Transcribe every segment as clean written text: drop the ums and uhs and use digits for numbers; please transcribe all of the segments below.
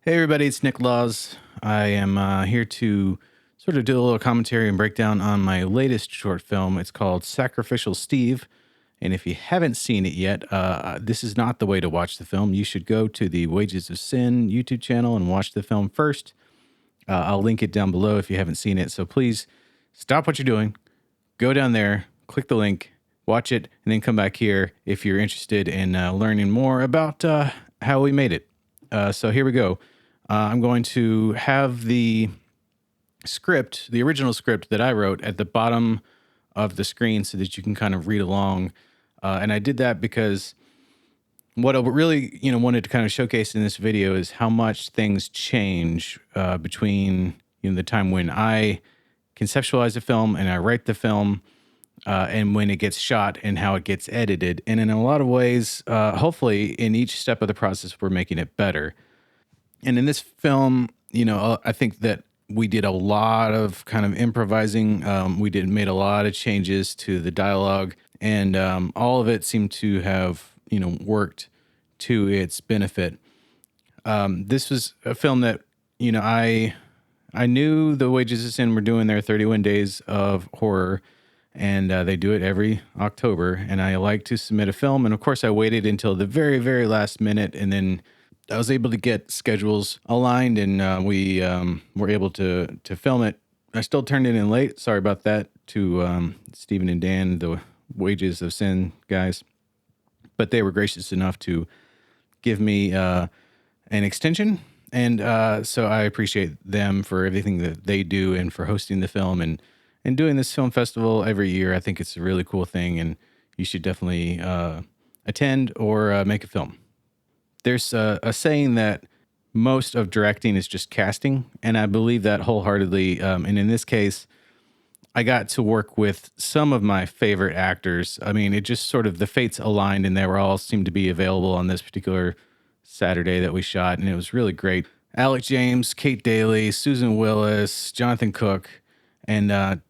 Hey everybody, it's Nick Laws. I am here to sort of do a little commentary and breakdown on my latest short film. It's called Sacrificial Steve. And if you haven't seen it yet, this is not the way to watch the film. You should go to the Wages of Sin YouTube channel and watch the film first. I'll link it down below if you haven't seen it. So please stop what you're doing, go down there, click the link, watch it, and then come back here if you're interested in learning more about how we made it. So here we go. I'm going to have the script, the original script that I wrote, at the bottom of the screen so that you can kind of read along. And I did that because what I really, wanted to kind of showcase in this video is how much things change between, the time when I conceptualize a film and I write the film and when it gets shot and how it gets edited. And in a lot of ways, hopefully in each step of the process, we're making it better. And in this film, I think that we did a lot of kind of improvising. Made a lot of changes to the dialogue, and all of it seemed to have, worked to its benefit. This was a film that, I knew the Wages of Sin were doing their 31 days of horror, and they do it every October. And I like to submit a film, and of course, I waited until the very, very last minute, and then I was able to get schedules aligned, and we were able to film it. I still turned it in late. Sorry about that to Stephen and Dan, the Wages of Sin guys. But they were gracious enough to give me an extension. And so I appreciate them for everything that they do and for hosting the film and doing this film festival every year. I think it's a really cool thing, and you should definitely attend or make a film. There's a saying that most of directing is just casting, and I believe that wholeheartedly. And in this case, I got to work with some of my favorite actors. I mean, it just sort of, the fates aligned, and they were all seemed to be available on this particular Saturday that we shot, and it was really great. Alec James, Kate Daly, Susan Willis, Jonathan Cook, and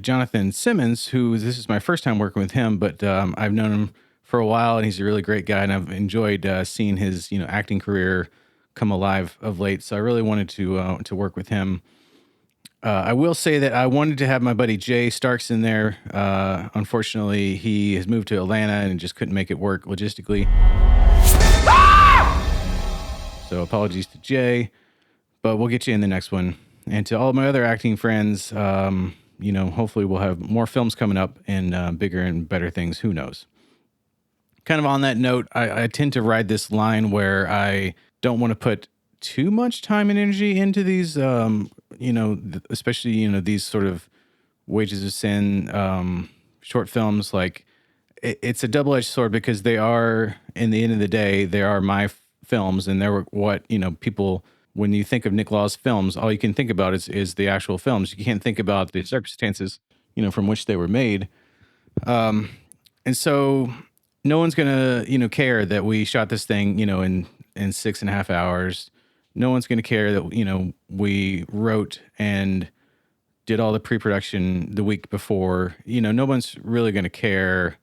Jonathan Simmons, who this is my first time working with him, but I've known him for a while, and he's a really great guy, and I've enjoyed seeing his acting career come alive of late. So I really wanted to work with him. I will say that I wanted to have my buddy Jay Starks in there. Unfortunately, he has moved to Atlanta and just couldn't make it work logistically. So apologies to Jay, but we'll get you in the next one. And to all of my other acting friends, hopefully we'll have more films coming up and bigger and better things. Who knows? Kind of on that note, I tend to ride this line where I don't want to put too much time and energy into these, especially, these sort of Wages of Sin short films. Like, it's a double-edged sword because they are, in the end of the day, they are my films, and they're what, people, when you think of Nick Law's films, all you can think about is the actual films. You can't think about the circumstances, from which they were made. And so no one's gonna, care that we shot this thing, in 6.5 hours. No one's gonna care that, we wrote and did all the pre-production the week before. No one's really gonna care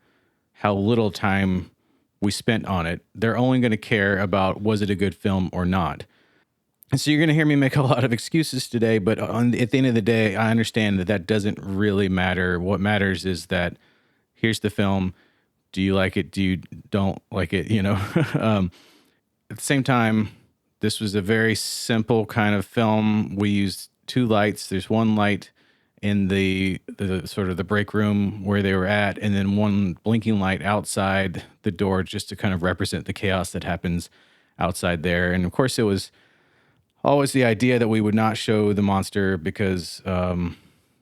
how little time we spent on it. They're only gonna care about, was it a good film or not? And so you're gonna hear me make a lot of excuses today, but at the end of the day, I understand that doesn't really matter. What matters is that here's the film. Do you like it? Do you don't like it? At the same time, this was a very simple kind of film. We used two lights. There's one light in the sort of the break room where they were at, and then one blinking light outside the door just to kind of represent the chaos that happens outside there. And of course, it was always the idea that we would not show the monster because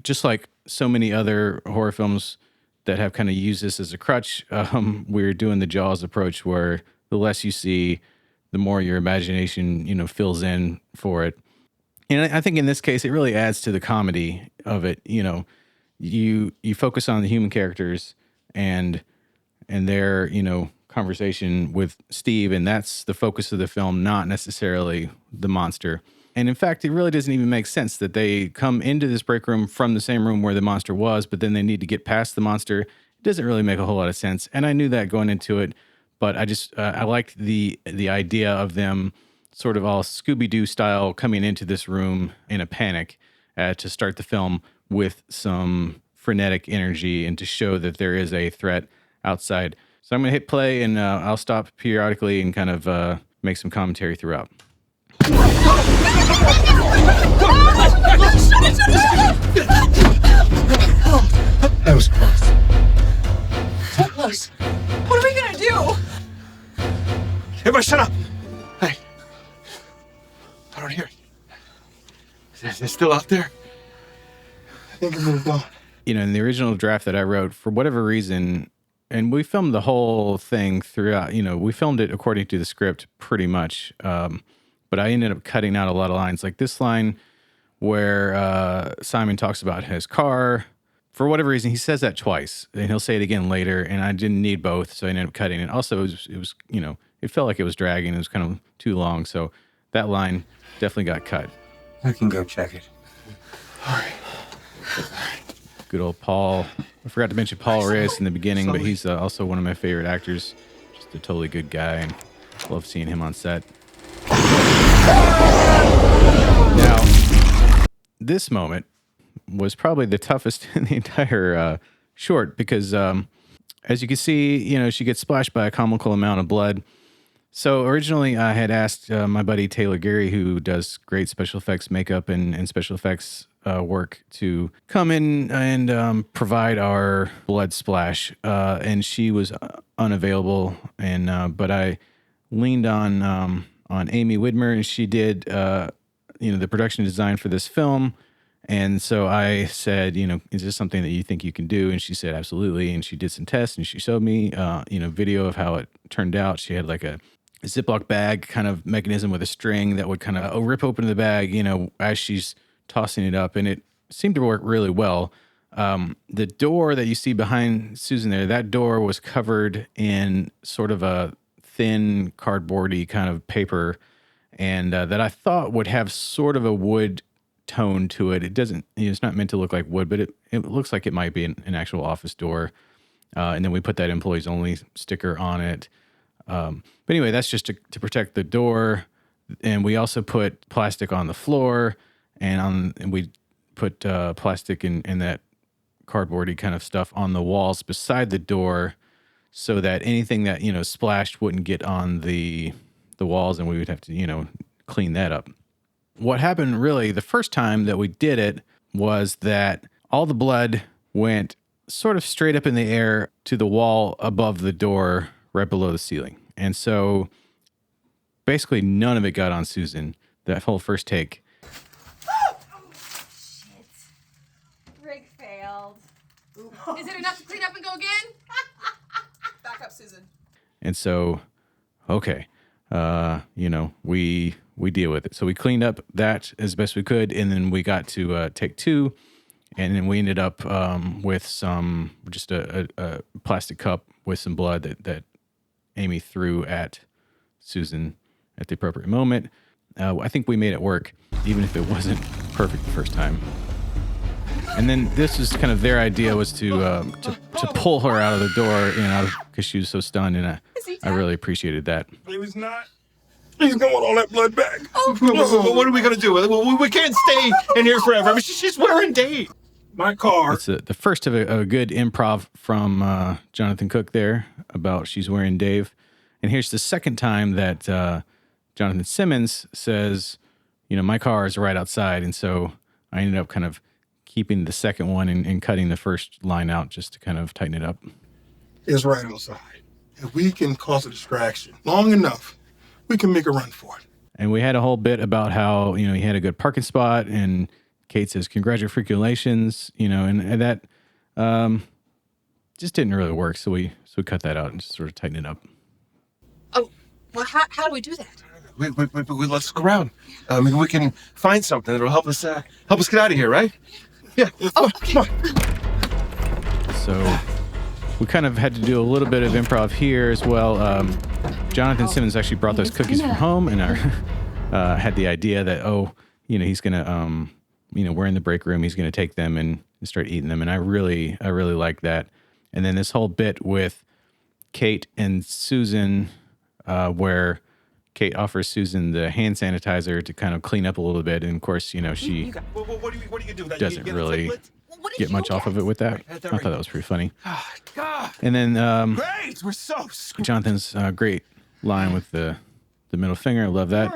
just like so many other horror films that have kind of used this as a crutch, we're doing the Jaws approach where the less you see, the more your imagination, fills in for it. And I think in this case, it really adds to the comedy of it. You focus on the human characters and their, conversation with Steve, and that's the focus of the film, not necessarily the monster. And in fact, it really doesn't even make sense that they come into this break room from the same room where the monster was, but then they need to get past the monster. It doesn't really make a whole lot of sense. And I knew that going into it, but I liked the idea of them sort of all Scooby-Doo style coming into this room in a panic to start the film with some frenetic energy and to show that there is a threat outside. So I'm going to hit play and I'll stop periodically and kind of make some commentary throughout. That was close. So close. What are we gonna do? Everybody shut up! Hey. I don't hear it. Is it still out there? I think it moved on. You know, in the original draft that I wrote, for whatever reason, and we filmed the whole thing throughout, you know, we filmed it according to the script pretty much. But I ended up cutting out a lot of lines, like this line where Simon talks about his car. For whatever reason, he says that twice, and he'll say it again later, and I didn't need both, so I ended up cutting it. Also, it was you know, it felt like it was dragging. It was kind of too long, so that line definitely got cut. I can go check it. All right. Good old Paul. I forgot to mention Paul Reyes in the beginning, but he's also one of my favorite actors. Just a totally good guy, and love seeing him on set. Now, this moment was probably the toughest in the entire short because, as you can see, you know, she gets splashed by a comical amount of blood. So originally I had asked my buddy Taylor Gary, who does great special effects makeup and special effects work, to come in and provide our blood splash. And she was unavailable. And but I leaned on Amy Widmer, and she did you know, the production design for this film. And so I said, you know, is this something that you think you can do? And she said, absolutely. And she did some tests, and she showed me, you know, video of how it turned out. She had like a Ziploc bag kind of mechanism with a string that would kind of rip open the bag, you know, as she's tossing it up. And it seemed to work really well. The door that you see behind Susan there, that door was covered in sort of a thin cardboardy kind of paper, and that I thought would have sort of a wood tone to it. It doesn't, you know, it's not meant to look like wood, but it looks like it might be an actual office door. And then we put that employees only sticker on it. But anyway, that's just to protect the door. And we also put plastic on the floor, and we put plastic in that cardboardy kind of stuff on the walls beside the door, so that anything that, you know, splashed wouldn't get on the walls, and we would have to, you know, clean that up. What happened really the first time that we did it was that all the blood went sort of straight up in the air to the wall above the door, right below the ceiling. And so basically none of it got on Susan, that whole first take. Oh, shit. Rig failed. Is it enough to clean up and go again? Back up, Susan. And so, okay, you know, we deal with it. So we cleaned up that as best we could, and then we got to take two, and then we ended up with some, just a plastic cup with some blood that Amy threw at Susan at the appropriate moment. I think we made it work, even if it wasn't perfect the first time. And then this was kind of their idea, was to pull her out of the door, you know, because she was so stunned, and I really appreciated that. He was not. He's going all that blood back. Oh. What are we going to do? We can't stay in here forever. I mean, she's wearing Dave. My car. It's the first of a good improv from Jonathan Cook there about she's wearing Dave. And here's the second time that Jonathan Simmons says, you know, my car is right outside. And so I ended up kind of keeping the second one and cutting the first line out just to kind of tighten it up. It's right outside. If we can cause a distraction long enough, we can make a run for it. And we had a whole bit about how, you know, he had a good parking spot, and Kate says, congratulations, you know, and that just didn't really work. So we cut that out and just sort of tightened it up. Oh, well, how do we do that? Let's look around. Maybe we can find something that'll help us get out of here, right? Yeah. Oh, come on. So we kind of had to do a little bit of improv here as well. Jonathan Simmons actually brought those cookies from home, and I had the idea that, you know, he's gonna, you know, we're in the break room, he's gonna take them and start eating them, and I really like that. And then this whole bit with Kate and Susan, where Kate offers Susan the hand sanitizer to kind of clean up a little bit, and of course, she What do you do? That doesn't you really What did get you much off of it with that. Right, I thought that was pretty funny. Oh, God. And then Great. We're so screwed. Jonathan's great line with the middle finger. I love that.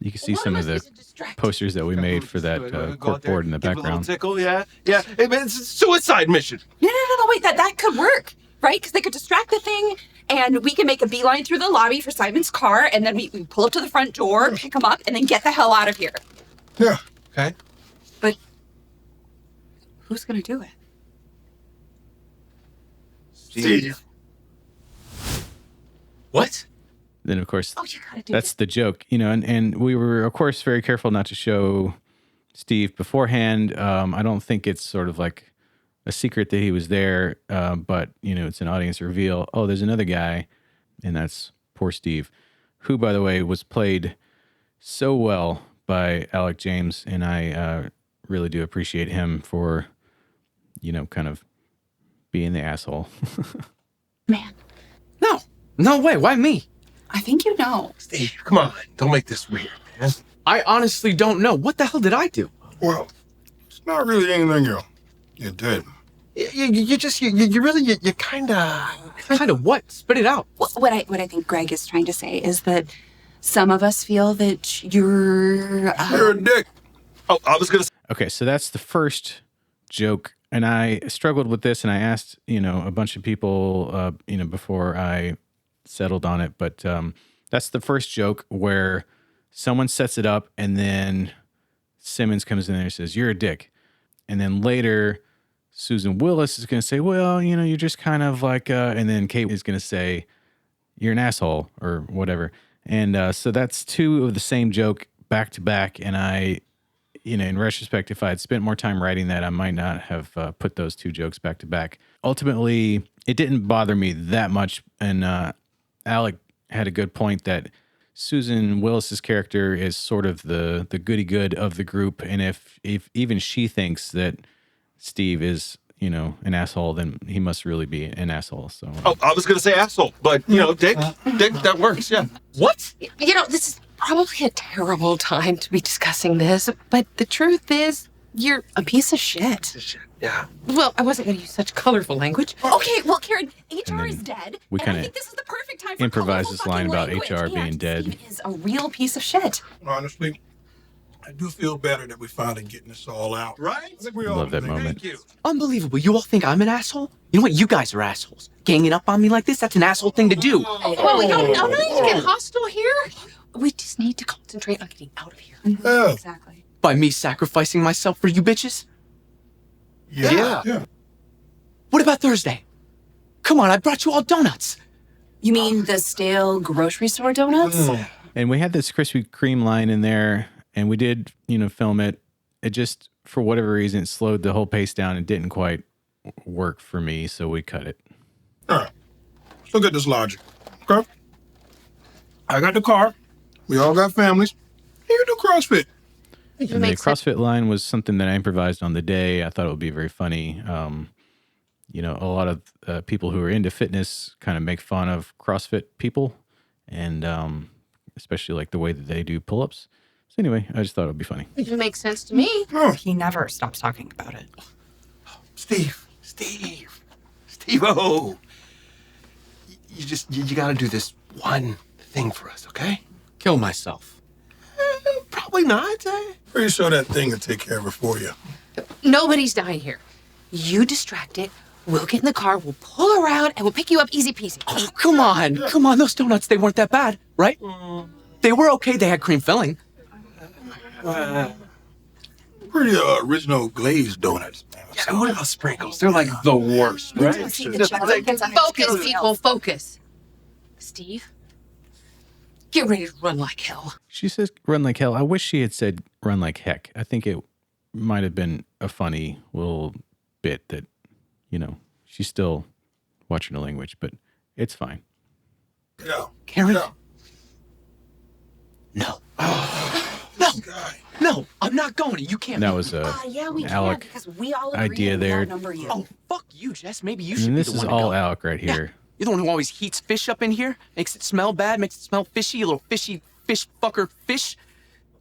You can see One some of of the us is distracted. posters that we made for that Go out there, cork board in the give it a little background. tickle, yeah. Hey, man, it's a suicide mission. No, wait, that could work, right? Because they could distract the thing, and we can make a beeline through the lobby for Simon's car, and then we pull up to the front door, pick him up, and then get the hell out of here. Yeah. Okay. But who's gonna do it? Steve. What? Then, of course, Oh, you gotta do that's it. the joke, and we were, of course, very careful not to show Steve beforehand. I don't think it's sort of like a secret that he was there, but, it's an audience reveal. Oh, there's another guy, and that's poor Steve, who, by the way, was played so well by Alec James, and I really do appreciate him for, kind of being the asshole. Man, No way. Why me? I think you know. Steve, come on. Don't make this weird, man. I honestly don't know. What the hell did I do? Well, it's not really anything you did. You kind of... Kind of what? Spit it out. What I think Greg is trying to say is that some of us feel that you're You're a dick. Oh, I was going to Okay, so that's the first joke, and I struggled with this, and I asked, a bunch of people, before I settled on it, but that's the first joke where someone sets it up, and then Simmons comes in there and says, "You're a dick," and then later Susan Willis is going to say, "Well, you're just kind of like," and then Kate is going to say, "You're an asshole," or whatever, and so that's two of the same joke back to back, and I. In retrospect, if I had spent more time writing that, I might not have put those two jokes back to back. Ultimately, it didn't bother me that much. And Alec had a good point that Susan Willis's character is sort of the goody good of the group. And if even she thinks that Steve is, an asshole, then he must really be an asshole. So Oh, I was going to say asshole, but, dick, that works, yeah. What? This is probably a terrible time to be discussing this, but the truth is, you're a piece of shit. Yeah. Well, I wasn't going to use such colorful language. Okay, well, Karen, HR then is dead. we and kinda I think this is the perfect time for improvised colorful this line fucking about language. HR being And dead. Steve is a real piece of shit. Honestly, I do feel better that we're finally getting this all out. Right? I think we all love that think- moment. Thank you. Unbelievable. You all think I'm an asshole? You know what? You guys are assholes. Ganging up on me like this, that's an asshole thing to do. Well, we don't need to get hostile here. We just need to concentrate on getting out of here. Yeah. Exactly. By me sacrificing myself for you bitches? Yeah. What about Thursday? Come on, I brought you all donuts. You mean the stale grocery store donuts? And we had this Krispy Kreme line in there, and we did, film it. It just, for whatever reason, it slowed the whole pace down and didn't quite work for me, so we cut it. All right. Let's look at this logic. Okay? I got the car. We all got families. You do CrossFit. And the makes sense. CrossFit line was something that I improvised on the day. I thought it would be very funny. A lot of people who are into fitness kind of make fun of CrossFit people, and especially like the way that they do pull-ups. So anyway, I just thought it would be funny. It makes sense to me. He never stops talking about it. Steve, oh. You got to do this one thing for us, okay? Kill myself. Probably not. Pretty sure that thing will take care of it for you. Nobody's dying here. You distract it. We'll get in the car, we'll pull around, and we'll pick you up easy peasy. Oh, come on. Those donuts, they weren't that bad, right? They were okay. They had cream filling. Pretty original glazed donuts. Yeah, what about sprinkles? They're like the worst, right? See the chocolate gets on his Focus, scales. people, focus. Steve, get ready to run like hell. She says run like hell. I wish she had said run like heck. I think it might have been a funny little bit that, she's still watching her language, but it's fine. Yeah. Karen? Yeah. No. Guy. No, I'm not going. You can't. That was a Yeah, we Alec can because we all agree idea we there. outnumber you. Oh, fuck you, Jess. Maybe you should And be this the is one to all go. Alec right here. You're the one who always heats fish up in here, makes it smell bad, makes it smell fishy, you little fishy fish fucker fish.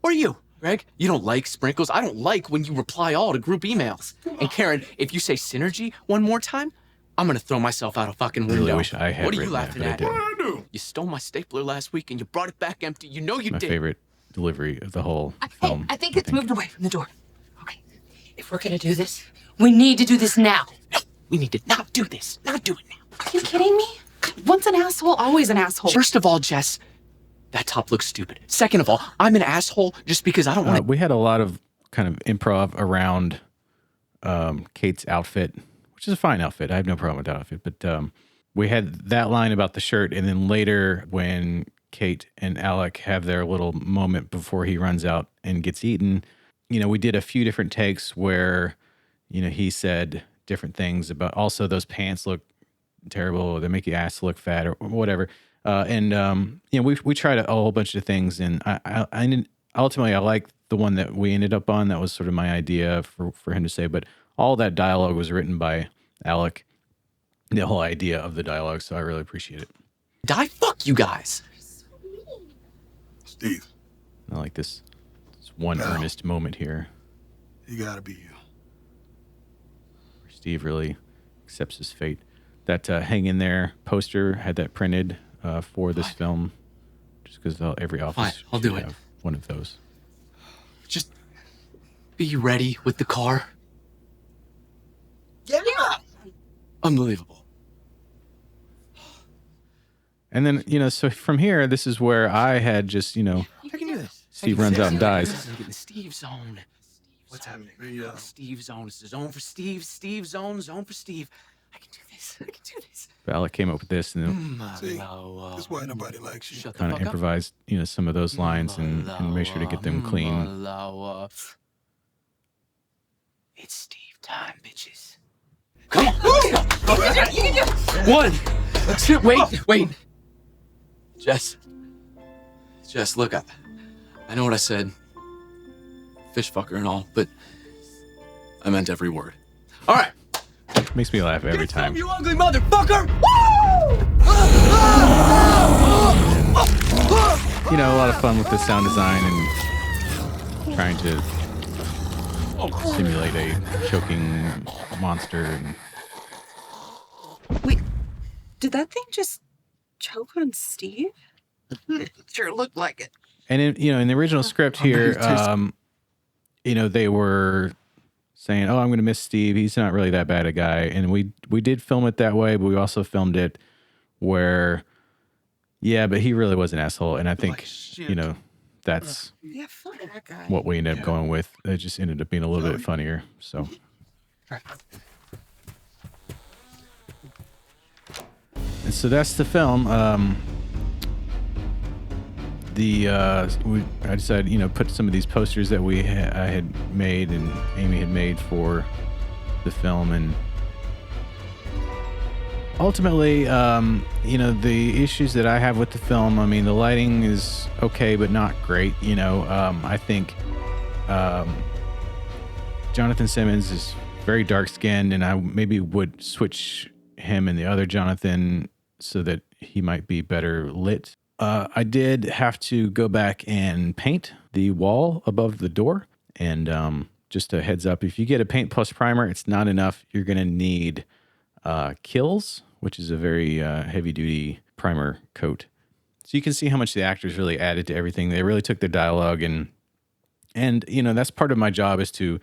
Or you, Greg? You don't like sprinkles. I don't like when you reply all to group emails. And Karen, if you say synergy one more time, I'm gonna throw myself out a fucking window. Really wish I had What are you written that, laughing but I at? didn't. What did I do? You stole my stapler last week and you brought it back empty. You know you My did. favorite delivery of the whole film. I think it's moved away from the door. Okay. If we're gonna do this, we need to do this now. No, we need to not do this. Not do it now. Are you kidding me? Once an asshole, always an asshole. First of all, Jess, that top looks stupid. Second of all, I'm an asshole just because I don't want to. We had a lot of kind of improv around Kate's outfit, which is a fine outfit. I have no problem with that outfit. But we had that line about the shirt. And then later when Kate and Alec have their little moment before he runs out and gets eaten, you know, we did a few different takes where, you know, he said different things about also those pants look terrible. They make your ass look fat or whatever. You know, we tried a whole bunch of things, and ultimately I like the one that we ended up on. That was sort of my idea for him to say, but all that dialogue was written by Alec, the whole idea of the dialogue. So I really appreciate it. Die fuck you guys. Steve, I like this one earnest moment here you gotta be you. where Steve really accepts his fate. That Hang In There poster had that printed for this film, just because every office Fine, I'll do should it. have one of those. Just be ready with the car. Yeah. Unbelievable. And then, you know, so from here, this is where I had just, you know, I can do this. Steve runs out and dies. This is getting the Steve zone. What's happening? Steve zone. It's the zone for Steve. Steve zone. Zone for Steve. I can do this. I can do this. Alec came up with this and then See, that's why nobody likes you. Shut the kind of fuck up. improvised, you know, some of those lines and made sure to get them clean. It's Steve time, bitches. Come on. One, two, wait. Jess, look, I know what I said. Fish fucker and all, but I meant every word. All right. Makes me laugh every time. You ugly motherfucker! You know, a lot of fun with the sound design and trying to simulate a choking monster. And Wait, did that thing just choke on Steve? It sure looked like it. And in the original script here, you know, they were saying, "Oh, I'm going to miss Steve. He's not really that bad a guy." And we did film it that way, but we also filmed it where, yeah, but he really was an asshole. And I think, you know, that's Yeah, fuck that guy. what we ended up going with. It just ended up being a little bit funnier. So. And so that's the film. I decided, you know, put some of these posters that I had made and Amy had made for the film, and ultimately, you know, the issues that I have with the film. I mean, the lighting is okay, but not great. You know, I think Jonathan Simmons is very dark skinned, and I maybe would switch him and the other Jonathan so that he might be better lit. I did have to go back and paint the wall above the door. And just a heads up, if you get a paint plus primer, it's not enough. You're going to need Kills, which is a very heavy duty primer coat. So you can see how much the actors really added to everything. They really took their dialogue and you know, that's part of my job is to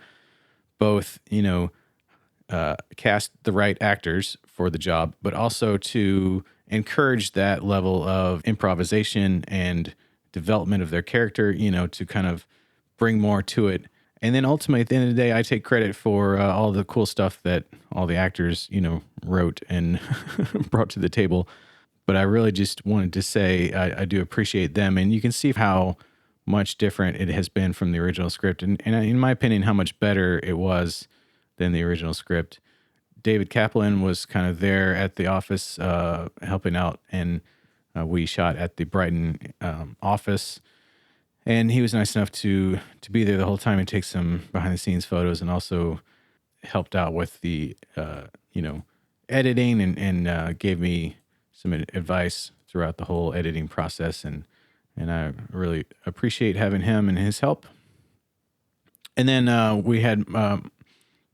both, you know, cast the right actors for the job, but also to encourage that level of improvisation and development of their character, you know, to kind of bring more to it. And then ultimately, at the end of the day, I take credit for all the cool stuff that all the actors, you know, wrote and brought to the table. But I really just wanted to say I do appreciate them. And you can see how much different it has been from the original script. And in my opinion, how much better it was than the original script. David Kaplan was kind of there at the office helping out, and we shot at the Brighton office. And he was nice enough to be there the whole time and take some behind-the-scenes photos, and also helped out with the, you know, editing and gave me some advice throughout the whole editing process, and I really appreciate having him and his help. And then we had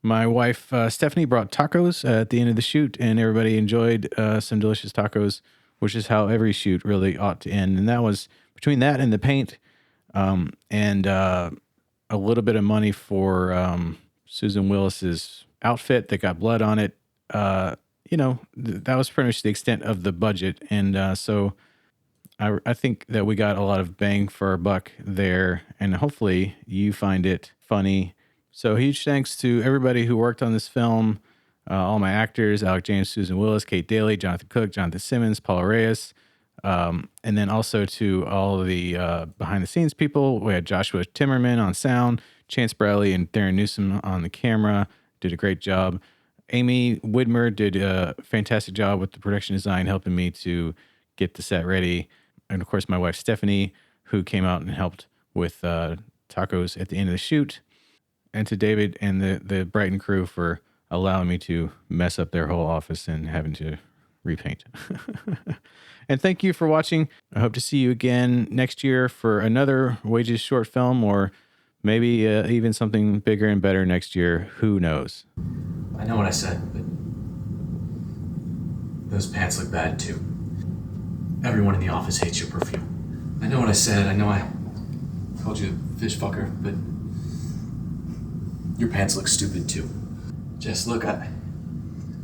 my wife Stephanie brought tacos at the end of the shoot, and everybody enjoyed some delicious tacos, which is how every shoot really ought to end. And that was between that and the paint, and a little bit of money for Susan Willis's outfit that got blood on it. That was pretty much the extent of the budget, and so I think that we got a lot of bang for our buck there, and hopefully you find it funny. So huge thanks to everybody who worked on this film, all my actors, Alec James, Susan Willis, Kate Daly, Jonathan Cook, Jonathan Simmons, Paula Reyes, and then also to all of the behind-the-scenes people. We had Joshua Timmerman on sound, Chance Bradley and Darren Newsom on the camera, did a great job. Amy Widmer did a fantastic job with the production design, helping me to get the set ready. And of course, my wife, Stephanie, who came out and helped with tacos at the end of the shoot. And to David and the Brighton crew for allowing me to mess up their whole office and having to repaint. And thank you for watching. I hope to see you again next year for another Wages short film, or maybe even something bigger and better next year. Who knows? I know what I said, but those pants look bad too. Everyone in the office hates your perfume. I know what I said. I know I called you a fish fucker, but your pants look stupid too. Jess, look, I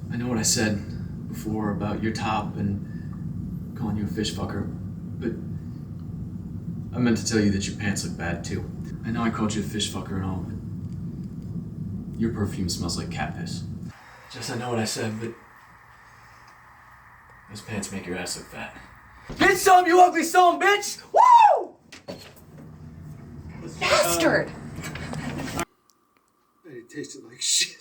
know what I said before about your top and calling you a fish fucker, but I meant to tell you that your pants look bad too. I know I called you a fish fucker and all, but your perfume smells like cat piss. Jess, I know what I said, but those pants make your ass look fat. Get some, you ugly son, bitch! Woo! Bastard! It tasted like shit.